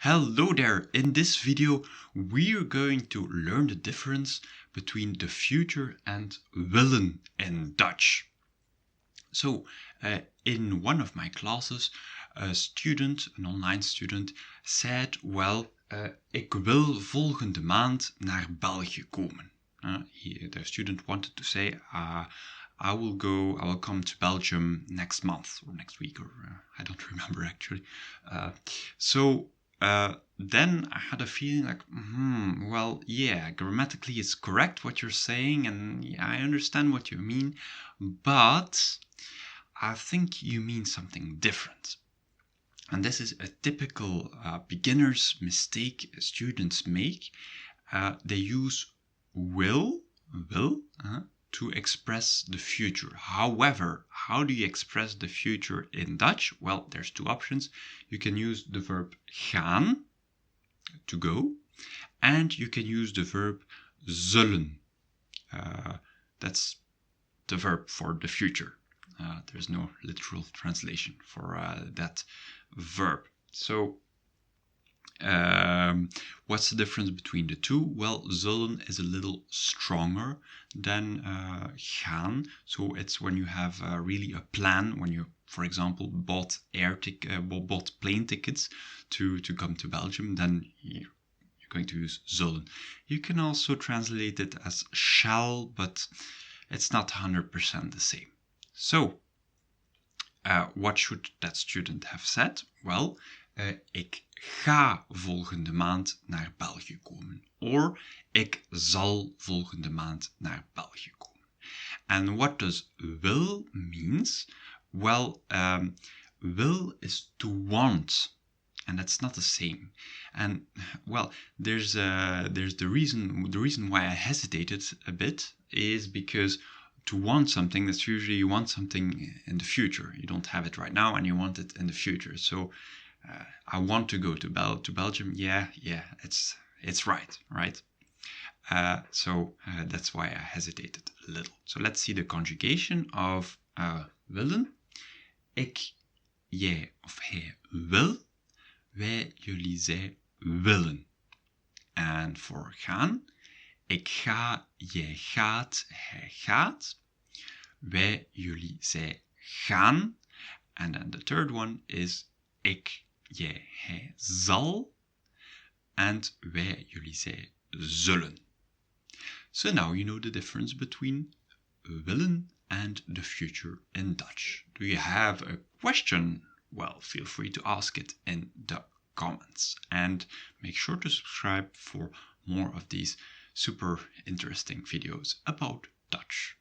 Hello there! In this video we're going to learn the difference between the future and willen in Dutch. So in one of my classes a student, an online student, said, ik wil volgende maand naar België komen. The student wanted to say, I will come to Belgium next month or next week, or I don't remember actually. Then I had a feeling like, grammatically it's correct what you're saying, and yeah, I understand what you mean, but I think you mean something different. And this is a typical beginner's mistake students make. They use will to express the future. However, how do you express the future in Dutch? Well, there's two options. You can use the verb gaan, to go, and you can use the verb zullen. That's the verb for the future. There's no literal translation for that verb. So what's the difference between the two? Well, zullen is a little stronger than gaan. So it's when you have really a plan, when you, for example, bought plane tickets to come to Belgium, then you're going to use zullen. You can also translate it as shall, but it's not 100% the same. So what should that student have said? Well, ik ga volgende maand naar België komen. Or ik zal volgende maand naar België komen. And what does will means? Well, will is to want, and that's not the same. And well, there's the reason why I hesitated a bit is because to want something, that's usually you want something in the future. You don't have it right now, and you want it in the future. So I want to go to Belgium. Yeah, it's right? So that's why I hesitated a little. So let's see the conjugation of willen. Ik, jij of hij wil. Wij, jullie, zij willen. And for gaan. Ik ga, jij gaat, hij gaat. Wij, jullie, zij gaan. And then the third one is ik, jij, hij zal. And wij, jullie, zij zullen. So now you know the difference between willen and the future in Dutch. Do you have a question? Well, feel free to ask it in the comments. And make sure to subscribe for more of these super interesting videos about Dutch.